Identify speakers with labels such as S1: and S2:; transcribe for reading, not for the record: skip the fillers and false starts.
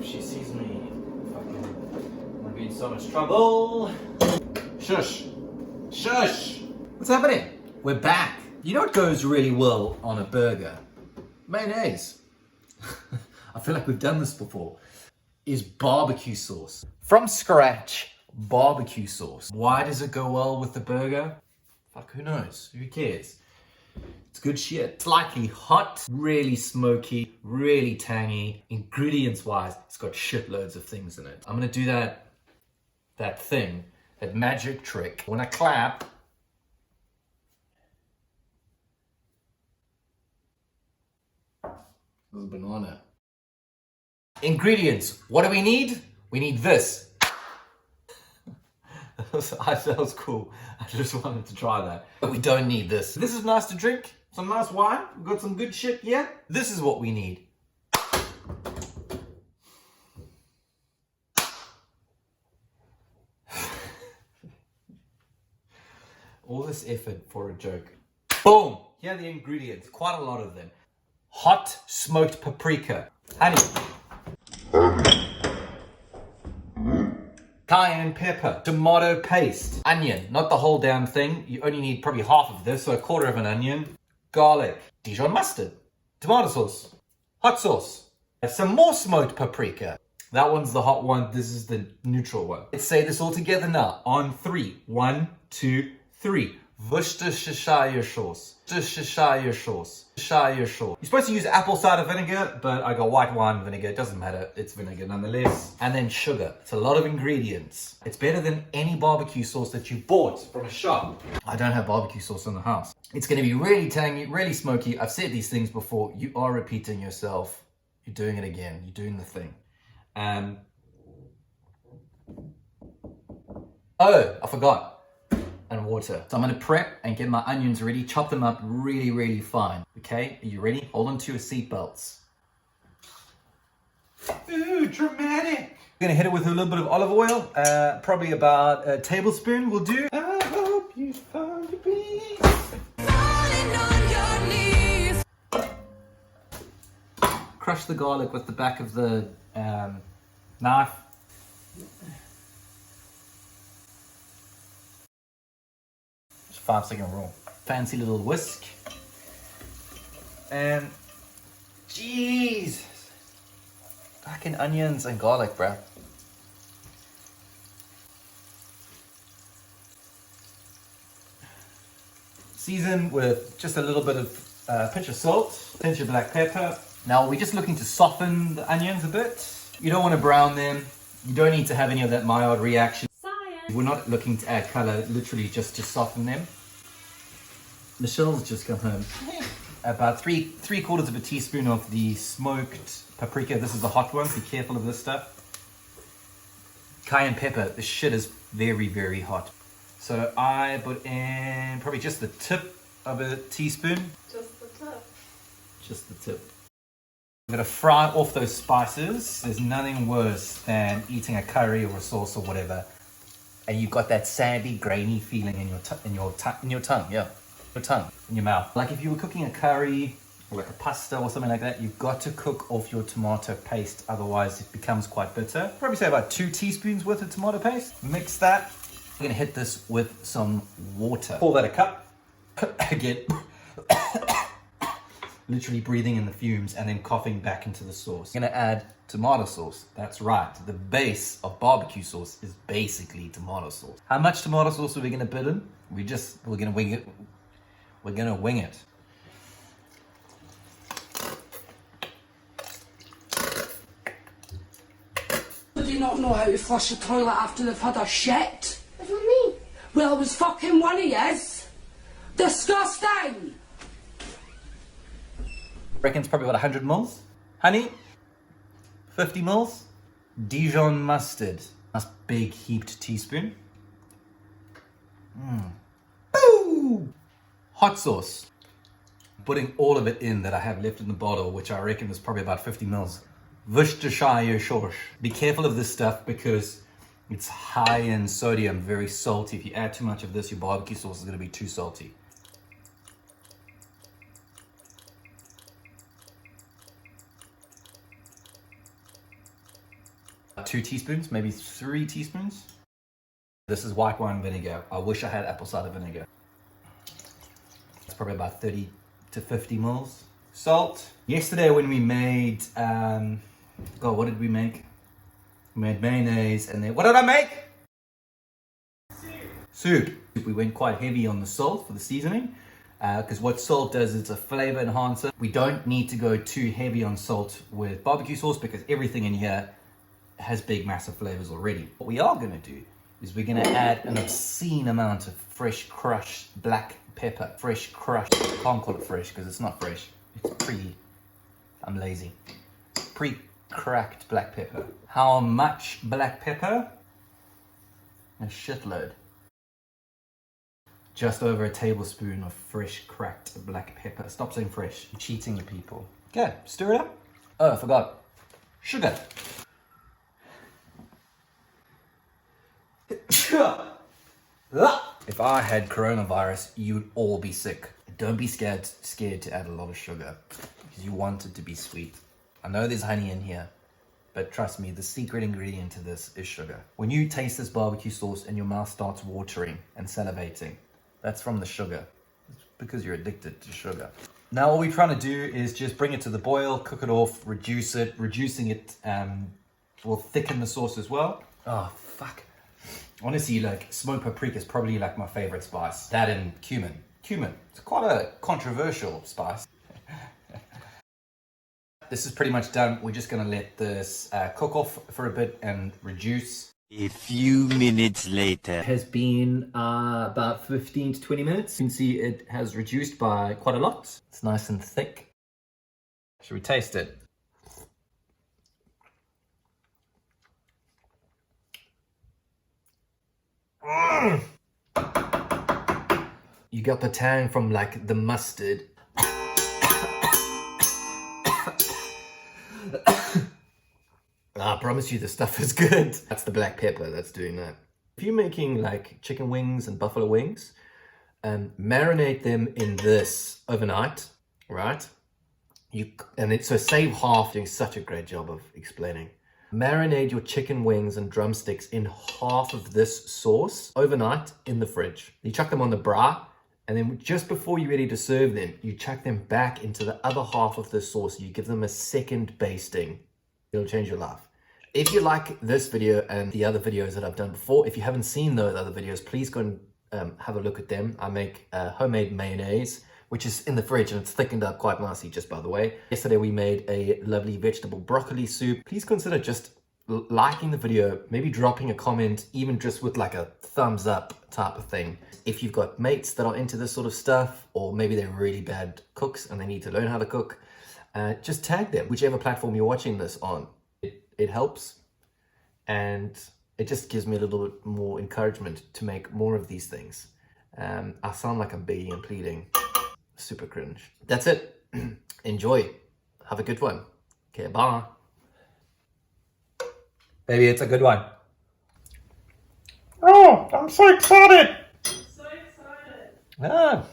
S1: if she sees me, fucking, I'm gonna be in so much trouble. Shush. Shush. What's happening? We're back. You know what goes really well on a burger? Mayonnaise. I feel like we've done this before. Is barbecue sauce. From scratch, barbecue sauce. Why does it go well with the burger? Fuck, who knows? Who cares? It's good shit. Slightly hot, really smoky, really tangy. Ingredients wise, it's got shitloads of things in it. I'm gonna do that magic trick. When I clap, there's a banana. Ingredients, what do we need? We need this. That was cool. I just wanted to try that. But we don't need this. This is nice to drink. Some nice wine. We've got some good shit here. This is what we need. All this effort for a joke. Boom! Here are the ingredients. Quite a lot of them. Hot smoked paprika. Honey. Cayenne pepper, tomato paste, onion, not the whole damn thing. You only need probably half of this, so a quarter of an onion, garlic, Dijon mustard, tomato sauce, hot sauce, some more smoked paprika. That one's the hot one, this is the neutral one. Let's say this all together now, on 3. 1, 2, 3. Worcestershire sauce. Worcestershire sauce. Worcestershire sauce. You're supposed to use apple cider vinegar, but I got white wine vinegar. It doesn't matter. It's vinegar nonetheless. And then sugar. It's a lot of ingredients. It's better than any barbecue sauce that you bought from a shop. I don't have barbecue sauce in the house. It's going to be really tangy, really smoky. I've said these things before. You are repeating yourself. You're doing it again. You're doing the thing. Oh, I forgot. And water. So I'm gonna prep and get my onions ready, chop them up really, really fine. Okay, are you ready? Hold on to your seatbelts. Ooh, dramatic. I'm gonna hit it with a little bit of olive oil, probably about a tablespoon will do. I hope you found your peace. Falling on your knees. Crush the garlic with the back of the knife. 5-second rule. Fancy little whisk. And jeez, fucking onions and garlic, bro. Season with just a little bit of pinch of salt, pinch of black pepper. Now we're just looking to soften the onions a bit. You don't want to brown them. You don't need to have any of that Maillard reaction. We're not looking to add color, literally just to soften them. Michelle's just come home. About three quarters of a teaspoon of the smoked paprika. This is the hot one, be careful of this stuff. Cayenne pepper, this shit is very, very hot. So I put in probably just the tip of a teaspoon.
S2: Just the tip.
S1: Just the tip. I'm gonna fry off those spices. There's nothing worse than eating a curry or a sauce or whatever, and you've got that sandy, grainy feeling in your tongue, yeah, your tongue, in your mouth. Like if you were cooking a curry or like a pasta or something like that, you've got to cook off your tomato paste, otherwise it becomes quite bitter. Probably say about 2 teaspoons worth of tomato paste. Mix that. I'm gonna hit this with some water. Pour that a cup. Again, literally breathing in the fumes and then coughing back into the sauce. I'm gonna add tomato sauce. That's right. The base of barbecue sauce is basically tomato sauce. How much tomato sauce are we gonna put in? We're gonna wing it. We're gonna wing it.
S3: Do you not know how to flush a toilet after they've had a shit?
S2: What do you mean?
S3: Well, it was fucking one of yous. Disgusting!
S1: Reckons probably about 100 mils. Honey, 50 mils. Dijon mustard. Nice big heaped teaspoon. Boom! Hot sauce. Putting all of it in that I have left in the bottle, which I reckon is probably about 50 mils. Worcestershire sauce. Be careful of this stuff because it's high in sodium, very salty. If you add too much of this, your barbecue sauce is going to be too salty. 2 teaspoons, maybe 3 teaspoons. This is white wine vinegar. I wish I had apple cider vinegar. It's probably about 30 to 50 mils. Salt. Yesterday when we made, God, what did we make? We made mayonnaise and then, what did I make? Soup. We went quite heavy on the salt for the seasoning because what salt does is it's a flavor enhancer. We don't need to go too heavy on salt with barbecue sauce because everything in here has big, massive flavors already. What we are going to do is we're going to add an obscene amount of fresh crushed black pepper. Fresh crushed. I can't call it fresh because it's not fresh. It's I'm lazy. Pre-cracked black pepper. How much black pepper? A shitload. Just over a tablespoon of fresh cracked black pepper. Stop saying fresh. You're cheating the people. Okay, stir it up. Oh, I forgot. Sugar. If I had coronavirus, you'd all be sick. Don't be scared to add a lot of sugar because you want it to be sweet. I know there's honey in here, but trust me, the secret ingredient to this is sugar. When you taste this barbecue sauce and your mouth starts watering and salivating, that's from the sugar. It's because you're addicted to sugar. Now all we're trying to do is just bring it to the boil, cook it off, reduce it. Reducing it will thicken the sauce as well. Oh, fuck. Honestly, like smoked paprika is probably like my favorite spice. That and cumin. Cumin, it's quite a controversial spice. This is pretty much done. We're just gonna let this cook off for a bit and reduce.
S2: A few minutes later.
S1: It has been about 15 to 20 minutes. You can see it has reduced by quite a lot. It's nice and thick. Should we taste it? You got the tang from like the mustard. I promise you the stuff is good. That's the black pepper that's doing that. If you're making like chicken wings and buffalo wings, marinate them in this overnight, right? So save half. Doing such a great job of explaining. Marinate your chicken wings and drumsticks in half of this sauce overnight in the fridge. You chuck them on the bra, and then just before you're ready to serve them, you chuck them back into the other half of the sauce. You give them a second basting. It'll change your life. If you like this video and the other videos that I've done before, if you haven't seen those other videos, please go and have a look at them. I make homemade mayonnaise, which is in the fridge and it's thickened up quite nicely, just by the way. Yesterday we made a lovely vegetable broccoli soup. Please consider just liking the video, maybe dropping a comment, even just with like a thumbs up type of thing. If you've got mates that are into this sort of stuff, or maybe they're really bad cooks and they need to learn how to cook, just tag them, whichever platform you're watching this on. It helps, and it just gives me a little bit more encouragement to make more of these things. I sound like I'm begging and pleading. Super cringe. That's it. Enjoy. Have a good one. Okay, bye. Baby, it's a good one.
S4: Oh, I'm so excited!
S3: So excited.
S1: Ah.